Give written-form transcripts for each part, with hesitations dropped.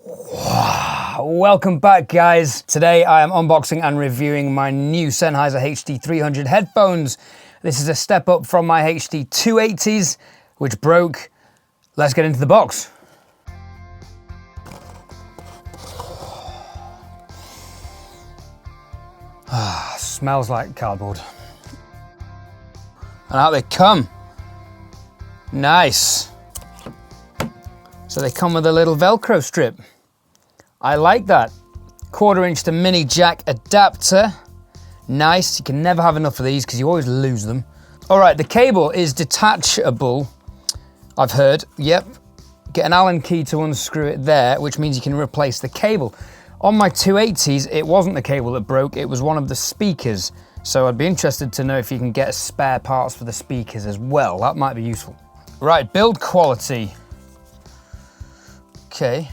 Welcome back, guys. Today I am unboxing and reviewing my new Sennheiser HD300 headphones. This is a step up from my HD280s, which broke. Let's get into the box. Smells like cardboard. And out they come. Nice. So they come with a little Velcro strip. I like that. 1/4 inch to mini jack adapter. Nice, you can never have enough of these because you always lose them. All right, the cable is detachable, I've heard. Yep, get an Allen key to unscrew it there, which means you can replace the cable. On my 280s, it wasn't the cable that broke, it was one of the speakers. So I'd be interested to know if you can get spare parts for the speakers as well. That might be useful. Right, build quality. Okay.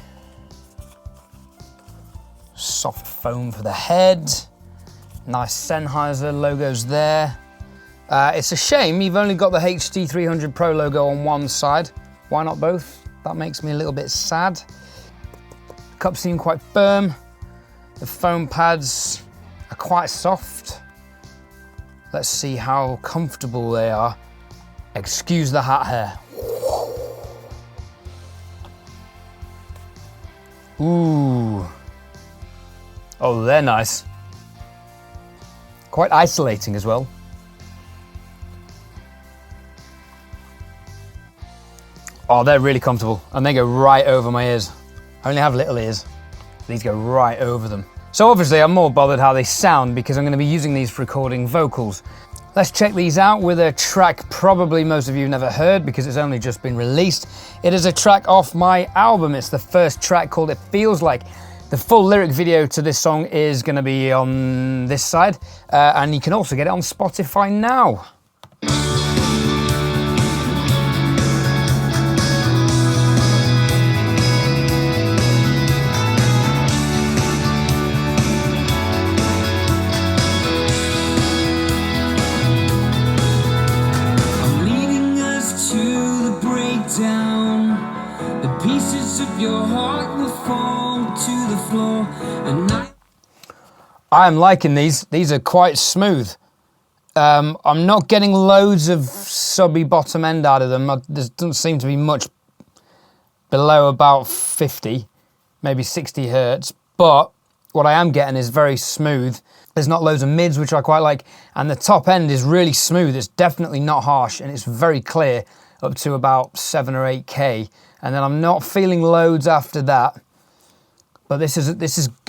Soft foam for the head. Nice Sennheiser logos there. It's a shame you've only got the HD300 Pro logo on one side. Why not both? That makes me a little bit sad. The cups seem quite firm. The foam pads are quite soft. Let's see how comfortable they are. Excuse the hat hair. Ooh. Oh, they're nice. Quite isolating as well. Oh, they're really comfortable and they go right over my ears. I only have little ears. These go right over them. So obviously I'm more bothered how they sound because I'm going to be using these for recording vocals. Let's check these out with a track probably most of you have never heard because it's only just been released. It is a track off my album. It's the first track called It Feels Like. The full lyric video to this song is going to be on this side, and you can also get it on Spotify now. I'm leading us to the breakdown. The pieces of your heart will fall to the floor, and I am liking these. These are quite smooth. I'm not getting loads of subby bottom end out of them. There doesn't seem to be much below about 50, maybe 60 hertz. But what I am getting is very smooth. There's not loads of mids, which I quite like. And the top end is really smooth. It's definitely not harsh and it's very clear up to about 7 or 8K. And then I'm not feeling loads after that. But this is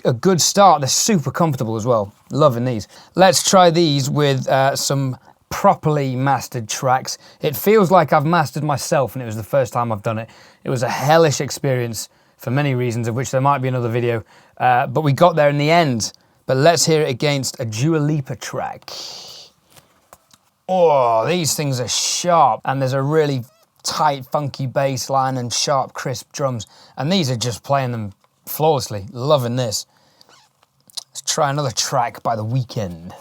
a good start. They're super comfortable as well. Loving these. Let's try these with some properly mastered tracks. It feels like I've mastered myself and it was the first time I've done it. It was a hellish experience for many reasons, of which there might be another video. But we got there in the end. But let's hear it against a Dua Lipa track. Oh, these things are sharp. And there's a really tight, funky bass line and sharp, crisp drums. And these are just playing them flawlessly. Loving this. Let's try another track by The Weeknd.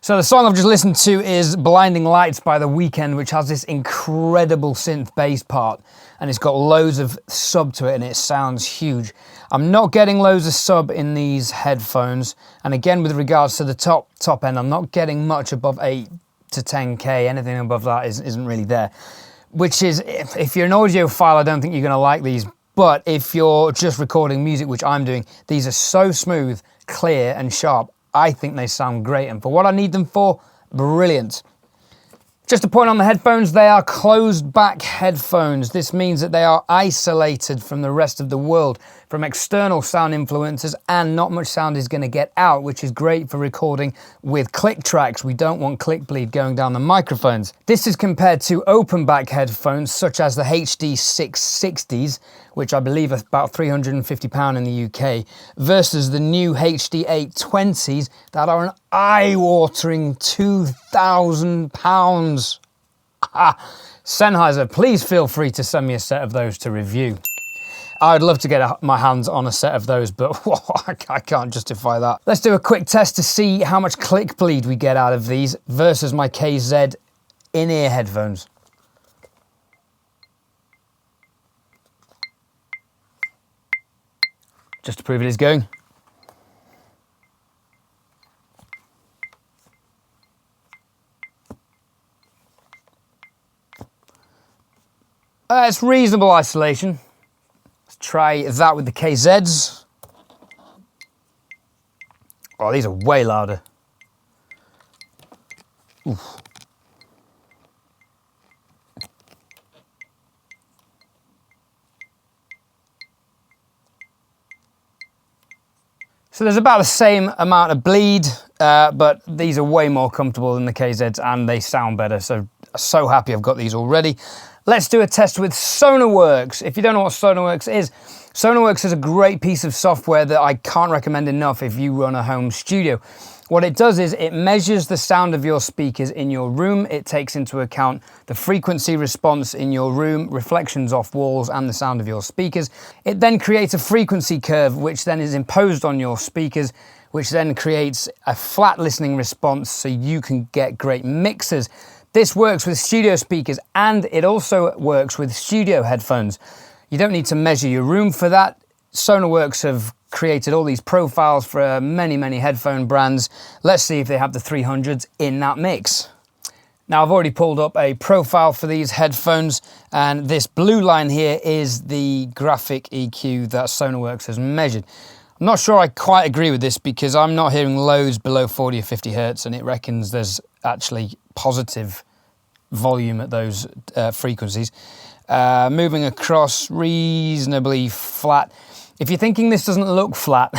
So the song I've just listened to is Blinding Lights by The Weeknd, which has this incredible synth bass part and it's got loads of sub to it and it sounds huge. I'm not getting loads of sub in these headphones, and again with regards to the top end, I'm not getting much above 8 to 10K. Anything above that isn't really there, which is, if you're an audiophile, I don't think you're going to like these. But if you're just recording music, which I'm doing, these are so smooth, clear and sharp. I think they sound great. And for what I need them for, brilliant. Just a point on the headphones, they are closed back headphones. This means that they are isolated from the rest of the world, from external sound influences, and not much sound is going to get out, which is great for recording with click tracks. We don't want click bleed going down the microphones. This is compared to open back headphones such as the HD660s, which I believe are about £350 in the UK, versus the new HD820s that are an eye-watering £2,000. Sennheiser, please feel free to send me a set of those to review. I'd love to get my hands on a set of those, but I can't justify that. Let's do a quick test to see how much click bleed we get out of these versus my KZ in-ear headphones. just to prove it is going. It's reasonable isolation. Let's try that with the KZs. Oh, these are way louder. Oof. So there's about the same amount of bleed, but these are way more comfortable than the KZs and they sound better. So happy I've got these already. Let's do a test with Sonarworks. If you don't know what Sonarworks is a great piece of software that I can't recommend enough if you run a home studio. What it does is it measures the sound of your speakers in your room. It takes into account the frequency response in your room, reflections off walls, and the sound of your speakers. It then creates a frequency curve, which then is imposed on your speakers, which then creates a flat listening response so you can get great mixes. This works with studio speakers and it also works with studio headphones. You don't need to measure your room for that. Sonarworks have created all these profiles for many, many headphone brands. Let's see if they have the 300s in that mix. Now I've already pulled up a profile for these headphones and this blue line here is the graphic EQ that Sonarworks has measured. I'm not sure I quite agree with this because I'm not hearing loads below 40 or 50 hertz and it reckons there's actually positive volume at those frequencies. Moving across reasonably flat. If you're thinking this doesn't look flat,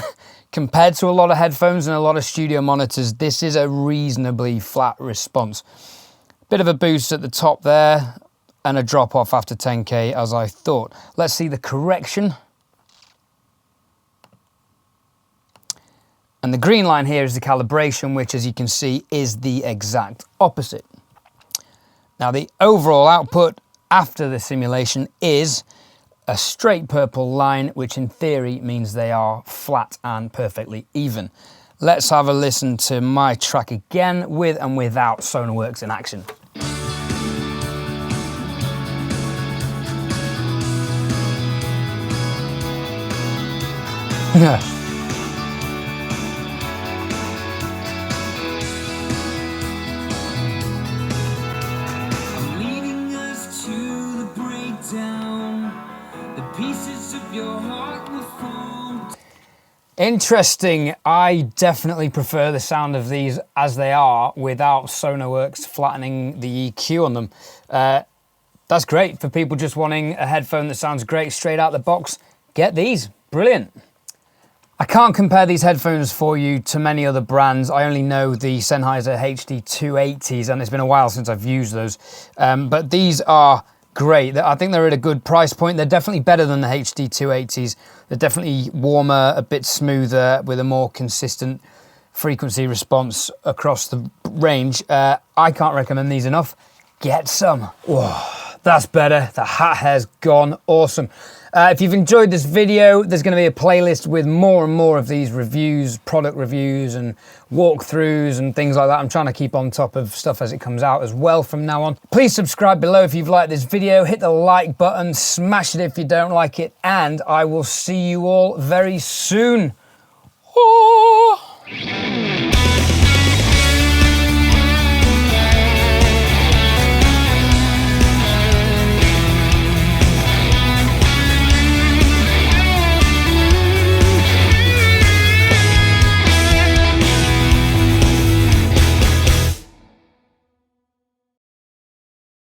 compared to a lot of headphones and a lot of studio monitors, this is a reasonably flat response. Bit of a boost at the top there and a drop off after 10K as I thought. Let's see the correction. And the green line here is the calibration, which as you can see is the exact opposite. Now the overall output after the simulation is a straight purple line, which in theory means they are flat and perfectly even. Let's have a listen to my track again with and without Sonarworks in action. Interesting. I definitely prefer the sound of these as they are without Sonarworks flattening the EQ on them. That's great for people just wanting a headphone that sounds great straight out the box. Get these. Brilliant. I can't compare these headphones for you to many other brands. I only know the Sennheiser HD300s and it's been a while since I've used those. But these are great. I think they're at a good price point. They're definitely better than the HD280s. They're definitely warmer, a bit smoother, with a more consistent frequency response across the range. I can't recommend these enough. Get some. Oh, that's better. The hat hair's gone. Awesome. If you've enjoyed this video, there's going to be a playlist with more and more of these reviews, product reviews and walkthroughs and things like that. I'm trying to keep on top of stuff as it comes out as well from now on. Please subscribe below if you've liked this video, hit the like button, smash it if you don't like it, and I will see you all very soon. Oh.